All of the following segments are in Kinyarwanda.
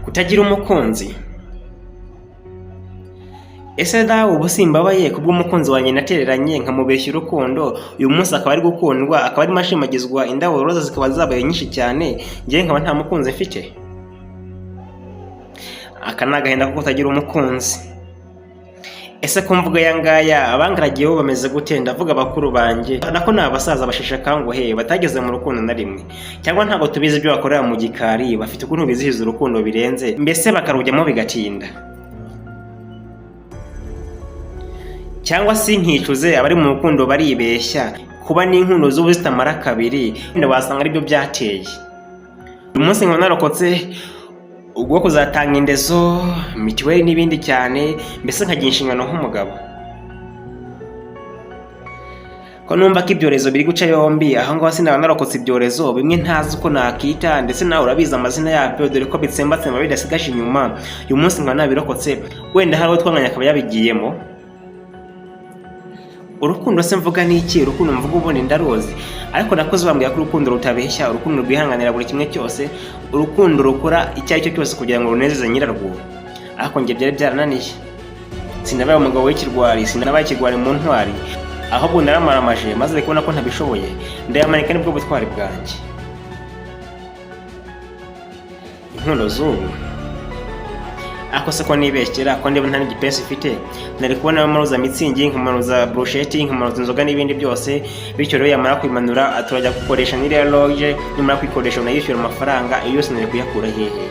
Kutagira umukunzi. Ese dawe ubu simbabaye kubw'umukunzi wanjye natereranye nkamubeshya urukundo, uyu munsi akaba ari gukundwa, akaba arimo ashimagizwa, indabo roza zikaba zabaye nyinshi cyane, njye nkaba nta mukunzi mfite. Aka ni agahinda ko kutagira umukunzi. Ese ko mvuga aya ngaya abangaragiyeho bameze gute? Ndavuga bakuru banjye nako ni abasaza basheshe akanguhe batageze mu rukundo na rimwe, cyangwa ntabwo tubizi ibyo bakorera mu gikari, bafite ukuntu bizihiza urukundo birenze, mbese bakarujyamo bigatinda. Cyangwa si nkicuze abari mu rukundo baribeshya, kuba n'inkundo z'ubu zitamara kabiri wenda wasanga aribyo byateye. Uyu munsi nkaba narokotse ubwo kuzatanga indezo, mitiweli n'ibindi cyane, mbese nkagira inshingano nk'umugabo. Ko numva ko ibyorezo biri guca yombi, aho ngaho sinaba narokotse ibyorezo bimwe ntazi uko nakita, ndetse nawe urabizi amazina yabyo dore ko bitsembatsemba bidasigaje inyuma. Uyu munsi nkaba nabirokotse, wenda hari uwo twanganya akaba yabigiyemo. Urukundo se mvuga n'iki? Urukundo mvuga ubone ndarozi, ariko nakoze bambwira ko urukundo rutabeshya, urukundo rwihanganira buri kimwe cyose, urukundo rukora icyo ari cyo cyose kugira ngo runezeze nyirarwo. Ariko njye byari byarananiye, sinabaye umugabo w'ikirwari, sinabaye ikirwari mu ntwari, ahubwo naramaramaje maze kubona ko ntabishoboye, ndayamanika nibwo butwari bwanjye. Inkundo z'ubu ako se ko nibeshyera, ko ndeba nta n'igipensi ufite, nari kubona amaruza mitsingi, nkamaruza brochette, nkamaruza inzoga n'ibindi byose, bityo rero yamara kwimanura aturajya gukoresha n'iriya loge, nyuma kwikoresha unayishyura amafaranga, iyo yose nari kuyakura hehe?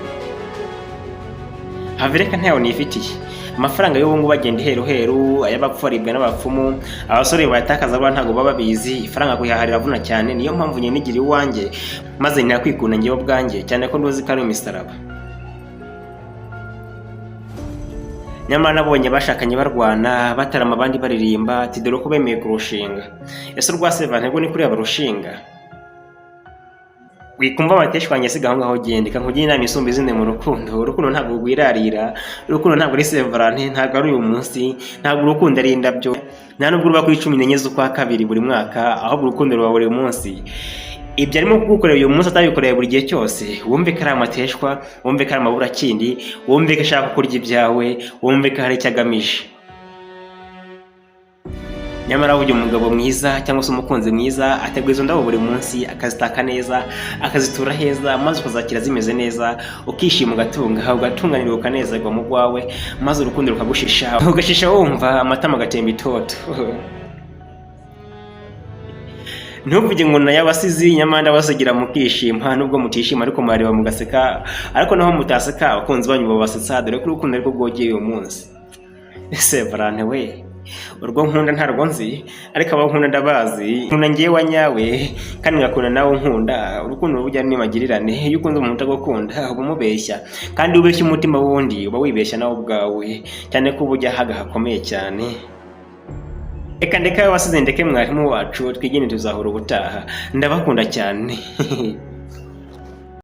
Havereka ntayo nifitiye. Amafaranga y'ubu ngubu agenda heru ay'abapfu aribwa n'abapfumu, abasore bayatakaza baba ntago baba bizi, ifaranga kuyihaharira vuna cyane, niyo mpamvu nyine nigira iwanjye maze ntakwikunda ngewe ubwanjye, cyane ko ndozi kari imisaraba. Nyamara nabonye bashakanye barwana, batarama abandi baririmba, ati dore ko bemeye kurushinga. Ese urwaseva ntego ni kuri abarushinga? Wikumva amateshwanye asiga aho ngaho gendeka nkugira inama isumba izindi mu rukundo. Urukundo ntabwo rwirarira, urukundo ntabwo ari Severante, ntabwo ari uyu munsi, ntabwo urukundo ari indabyo, nta nubwo ruba kuri 14 z'ukwa kabiri buri mwaka, ahubwo urukundo ruba buri munsi. Ibyo arimo kugukorera uyu munsi atabikoreye buri gihe cyose, wumve ko ari amateshwa, wumve ko ari amaburakindi, wumve ko ashaka kurya ibyawe, wumve ko hari icyo agamije. Nyamara burya umugabo mwiza cyangwa se umukunzi mwiza ategura izo ndabo buri munsi, akazitaka neza, akazitura heza, maze ukazakira zimeze neza, ukishima ugatunganirwa ukanezerwa mu rwawe, maze urukundo rukagushisha, ugashisha wumva amatama agatemba itoto. Ntuvuge ngo nayabasizi, nyamanda basigira mukishima, nubwo mutishima ariko mareba mugaseka, ariko naho mutaseka abakunzi banyu babasetsa, dore ko urukundo ariko rwogeye uyu munsi. Ese Varane we, urwo nkunda ntarwo nzi, ariko abo nkunda ndabazi, nkunda ngiye wanyawe kandi ngakunda nawe nkunda. Urukundo rujya nimagirirane, iyo ukunze umuntu utagukunda uba umubeshya, kandi ubeshya umutima wundi uba wibeshya nawe ubwawe, cyane ko ubujya haga hakomeye cyane. Eka ndeka wasize ndeke mwarimu wacu twigene tuzahura ubutaha, ndabakunda cyane.